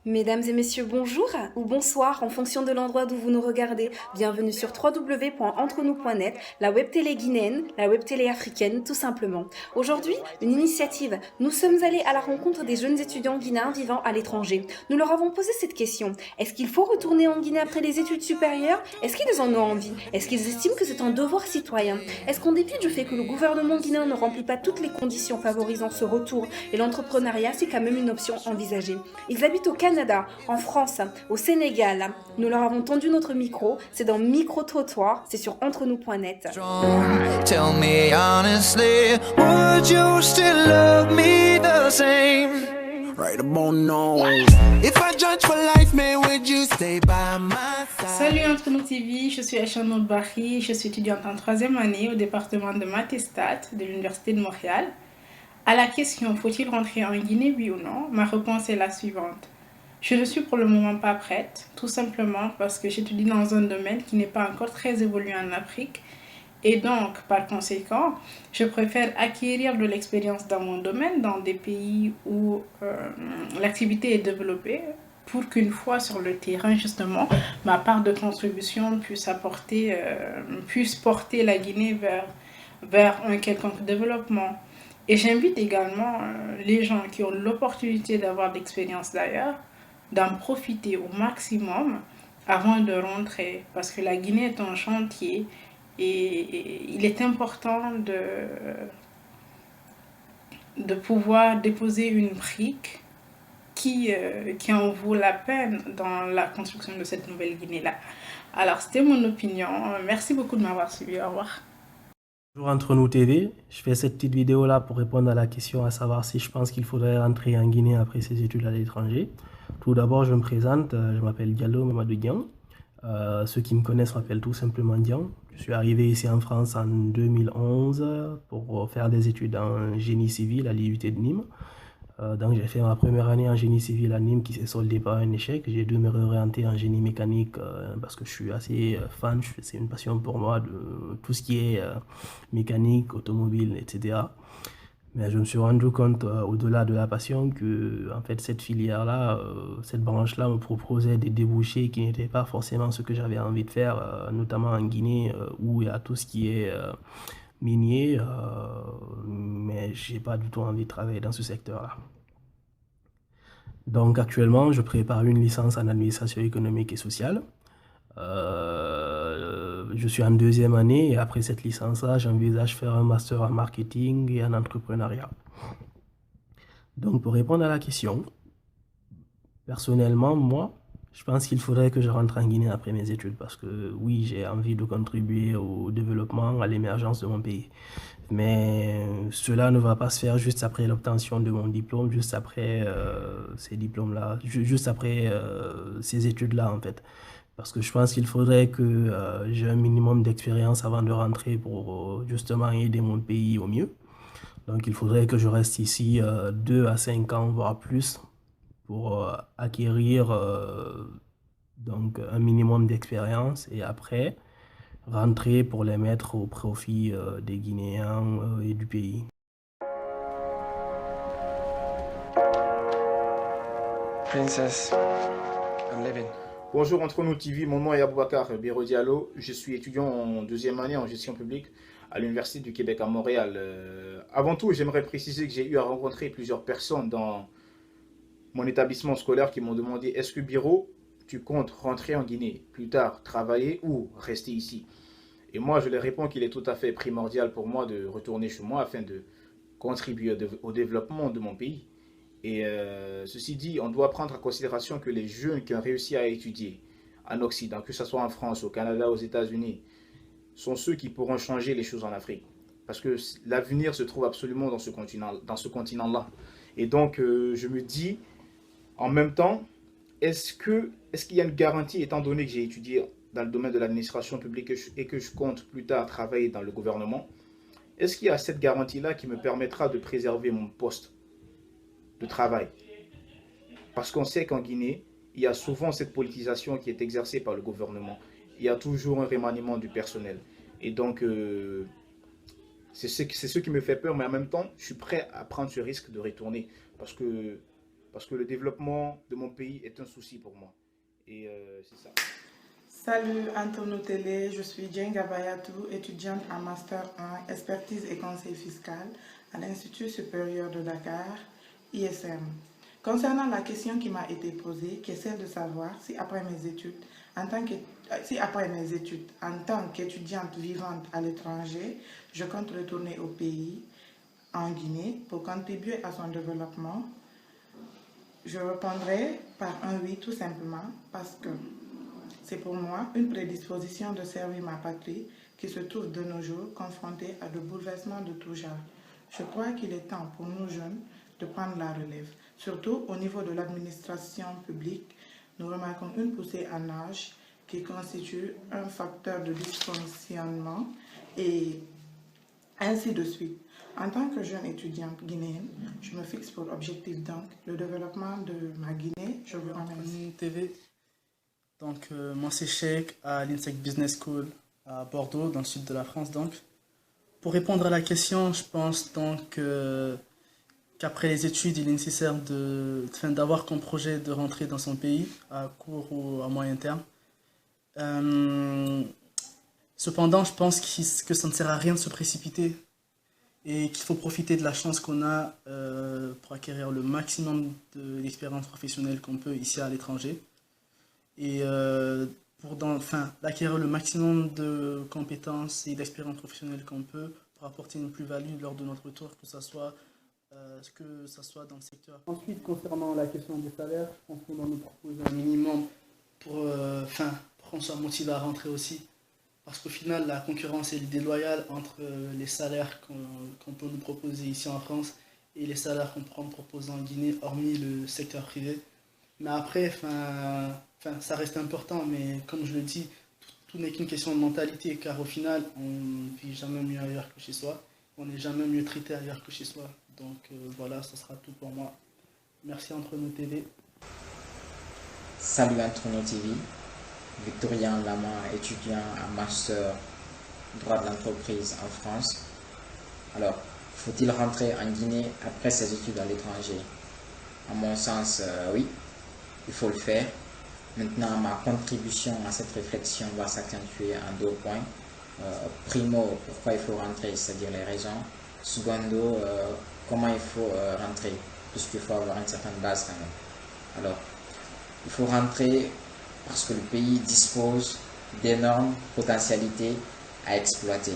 Mesdames et messieurs, bonjour ou bonsoir en fonction de l'endroit d'où vous nous regardez. Bienvenue sur www.entrenous.net, la web télé guinéenne, la web télé africaine, tout simplement. Aujourd'hui, une initiative. Nous sommes allés à la rencontre des jeunes étudiants guinéens vivant à l'étranger. Nous leur avons posé cette question. Est-ce qu'il faut retourner en Guinée après les études supérieures? Est-ce qu'ils en ont envie? Est-ce qu'ils estiment que c'est un devoir citoyen? Est-ce qu'en dépit du fait que le gouvernement guinéen ne remplit pas toutes les conditions favorisant ce retour et l'entrepreneuriat, c'est quand même une option envisagée? Ils habitent au Canada, en France, au Sénégal. Nous leur avons tendu notre micro. C'est dans Micro-Trottoir. C'est sur entrenous.net. Tell me honestly, would you still love me the same? Right about now. If I judge for life, man, would you stay by my side? Salut Entre nous TV, je suis Aïcha Noudbari, je suis étudiante en 3e année au département de maths et stats de l'Université de Montréal. À la question faut-il rentrer en Guinée, oui ou non, ma réponse est la suivante. Je ne suis pour le moment pas prête, tout simplement parce que j'étudie dans un domaine qui n'est pas encore très évolué en Afrique. Et donc, par conséquent, je préfère acquérir de l'expérience dans mon domaine, dans des pays où l'activité est développée, pour qu'une fois sur le terrain, justement, ma part de contribution puisse porter la Guinée vers un quelconque développement. Et j'invite également les gens qui ont l'opportunité d'avoir de l'expérience d'ailleurs, d'en profiter au maximum avant de rentrer, parce que la Guinée est un chantier et il est important de pouvoir déposer une brique qui en vaut la peine dans la construction de cette nouvelle Guinée-là. Alors, c'était mon opinion. Merci beaucoup de m'avoir suivi. Au revoir. Bonjour Entre nous TV, je fais cette petite vidéo là pour répondre à la question à savoir si je pense qu'il faudrait rentrer en Guinée après ses études à l'étranger. Tout d'abord je me présente, je m'appelle Diallo Mamadou Dian. Ceux qui me connaissent m'appellent tout simplement Dian. Je suis arrivé ici en France en 2011 pour faire des études en génie civil à l'IUT de Nîmes. Donc j'ai fait ma première année en génie civil à Nîmes qui s'est soldée par un échec. J'ai dû me réorienter en génie mécanique parce que je suis assez fan, c'est une passion pour moi de tout ce qui est mécanique, automobile, etc. Mais je me suis rendu compte au-delà de la passion que en fait cette filière-là, cette branche-là me proposait des débouchés qui n'étaient pas forcément ce que j'avais envie de faire, notamment en Guinée où il y a tout ce qui est minier, mais j'ai pas du tout envie de travailler dans ce secteur-là. Donc actuellement, je prépare une licence en administration économique et sociale. Je suis en 2e année et après cette licence-là, j'envisage faire un master en marketing et en entrepreneuriat. Donc pour répondre à la question, personnellement, moi, je pense qu'il faudrait que je rentre en Guinée après mes études parce que oui, j'ai envie de contribuer au développement, à l'émergence de mon pays. Mais cela ne va pas se faire juste après l'obtention de mon diplôme, juste après ces diplômes-là, juste après ces études-là en fait. Parce que je pense qu'il faudrait que j'ai un minimum d'expérience avant de rentrer pour justement aider mon pays au mieux. Donc il faudrait que je reste ici 2 à 5 ans, voire plus, pour acquérir donc un minimum d'expérience et après rentrer pour les mettre au profit des Guinéens et du pays. Princess, I'm leaving. Bonjour Entre nous TV, mon nom est Aboubacar Biro Diallo. Je suis étudiant en 2e année en gestion publique à l'Université du Québec à Montréal. Avant tout, j'aimerais préciser que j'ai eu à rencontrer plusieurs personnes dans mon établissement scolaire qui m'ont demandé est-ce que Biro, tu comptes rentrer en Guinée plus tard, travailler ou rester ici? Et moi, je leur réponds qu'il est tout à fait primordial pour moi de retourner chez moi afin de contribuer au développement de mon pays. Et ceci dit, on doit prendre en considération que les jeunes qui ont réussi à étudier en Occident, que ce soit en France, au Canada, aux États-Unis, sont ceux qui pourront changer les choses en Afrique. Parce que l'avenir se trouve absolument dans ce continent-là. Et donc, je me dis, en même temps, est-ce qu'il y a une garantie, étant donné que j'ai étudié dans le domaine de l'administration publique et que je compte plus tard travailler dans le gouvernement, est-ce qu'il y a cette garantie-là qui me permettra de préserver mon poste de travail? Parce qu'on sait qu'en Guinée, il y a souvent cette politisation qui est exercée par le gouvernement. Il y a toujours un remaniement du personnel. Et donc, c'est ce qui me fait peur, mais en même temps, je suis prêt à prendre ce risque de retourner. Parce que parce que le développement de mon pays est un souci pour moi. Et c'est ça. Salut Antonou Télé, je suis Djenga Bayatou, étudiante en Master 1 Expertise et Conseil Fiscal à l'Institut Supérieur de Dakar, ISM. Concernant la question qui m'a été posée, qui est celle de savoir si après mes études, en tant qu'étudiante vivante à l'étranger, je compte retourner au pays, en Guinée, pour contribuer à son développement, je répondrai par un oui tout simplement parce que c'est pour moi une prédisposition de servir ma patrie qui se trouve de nos jours confrontée à de bouleversements de tout genre. Je crois qu'il est temps pour nous jeunes de prendre la relève. Surtout au niveau de l'administration publique, nous remarquons une poussée en âge qui constitue un facteur de dysfonctionnement et ainsi de suite. En tant que jeune étudiante guinéenne, je me fixe pour objectif donc le développement de ma Guinée. Je vous remercie. TV. Donc, moi, c'est Cheikh à l'INSEC Business School à Bordeaux, dans le sud de la France. Donc, pour répondre à la question, je pense donc qu'après les études, il est nécessaire d'avoir comme projet de rentrer dans son pays à court ou à moyen terme. Cependant, je pense que ça ne sert à rien de se précipiter et qu'il faut profiter de la chance qu'on a pour acquérir le maximum d'expérience professionnelle qu'on peut ici à l'étranger. Et d'acquérir le maximum de compétences et d'expérience professionnelle qu'on peut pour apporter une plus-value lors de notre retour, que ce soit dans le secteur. Ensuite, concernant la question des salaires, je pense qu'on doit nous proposer un minimum pour qu'on soit motivé à rentrer aussi. Parce qu'au final, la concurrence est déloyale entre les salaires qu'on peut nous proposer ici en France et les salaires qu'on pourra nous proposer en Guinée, hormis le secteur privé. Mais après, ça reste important, mais comme je le dis, tout n'est qu'une question de mentalité, car au final, on ne vit jamais mieux ailleurs que chez soi, on n'est jamais mieux traité ailleurs que chez soi. Donc voilà, ce sera tout pour moi. Merci Antonou TV. Salut Antonou TV, Victorien Lama, étudiant en Master droit de l'entreprise en France. Alors, faut-il rentrer en Guinée après ses études à l'étranger? À mon sens, oui, il faut le faire. Maintenant, ma contribution à cette réflexion va s'accentuer en 2 points. Primo, pourquoi il faut rentrer, c'est-à-dire les raisons. Secondo, comment il faut rentrer, puisqu'il faut avoir une certaine base quand même. Alors, il faut rentrer parce que le pays dispose d'énormes potentialités à exploiter.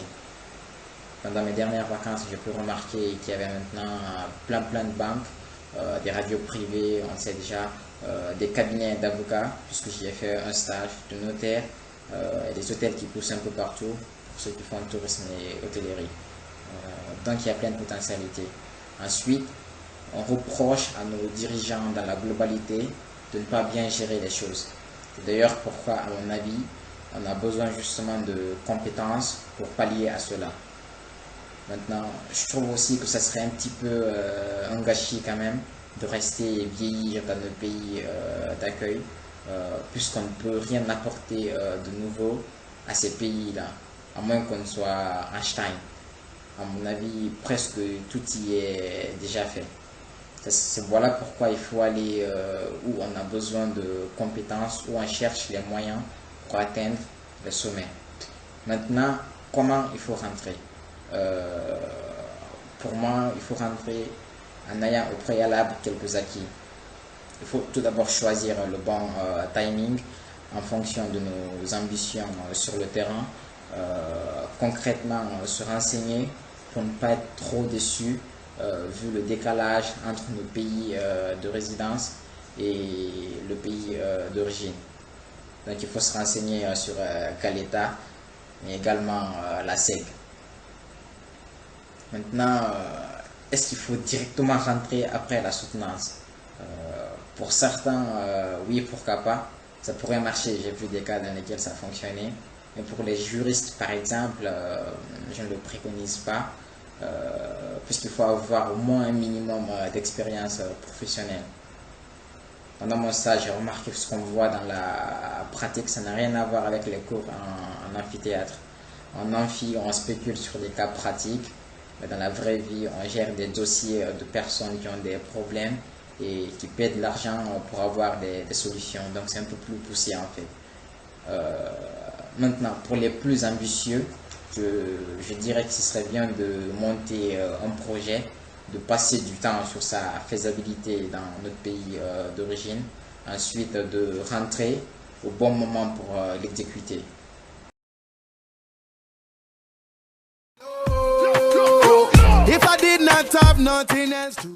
Pendant mes dernières vacances, j'ai pu remarquer qu'il y avait maintenant plein de banques, des radios privées, on sait déjà, des cabinets d'avocats, puisque j'y ai fait un stage de notaire, des hôtels qui poussent un peu partout, pour ceux qui font le tourisme et hôtellerie. Donc il y a plein de potentialités. Ensuite, on reproche à nos dirigeants dans la globalité de ne pas bien gérer les choses. C'est d'ailleurs pourquoi, à mon avis, on a besoin justement de compétences pour pallier à cela. Maintenant, je trouve aussi que ça serait un petit peu un gâchis quand même de rester vieillir dans nos pays d'accueil, puisqu'on ne peut rien apporter de nouveau à ces pays-là, à moins qu'on soit Einstein. À mon avis, presque tout y est déjà fait. Voilà pourquoi il faut aller où on a besoin de compétences, où on cherche les moyens pour atteindre le sommet. Maintenant, comment il faut rentrer? Pour moi, il faut rentrer en ayant au préalable quelques acquis. Il faut tout d'abord choisir le bon timing en fonction de nos ambitions sur le terrain. Concrètement, se renseigner pour ne pas être trop déçu vu le décalage entre nos pays de résidence et le pays d'origine. Donc il faut se renseigner sur Caleta, mais également la SEG. Maintenant, est-ce qu'il faut directement rentrer après la soutenance? Pour certains, oui, pourquoi pas, ça pourrait marcher. J'ai vu des cas dans lesquels ça fonctionnait. Mais pour les juristes, par exemple, je ne le préconise pas, puisqu'il faut avoir au moins un minimum d'expérience professionnelle. Pendant mon stage, j'ai remarqué ce qu'on voit dans la pratique, ça n'a rien à voir avec les cours en amphithéâtre. En amphi, on spécule sur des cas pratiques, mais dans la vraie vie, on gère des dossiers de personnes qui ont des problèmes et qui paient de l'argent pour avoir des solutions. Donc c'est un peu plus poussé en fait. Maintenant, pour les plus ambitieux, je dirais que ce serait bien de monter un projet, de passer du temps sur sa faisabilité dans notre pays d'origine, ensuite de rentrer au bon moment pour l'exécuter. If I did not have nothing else to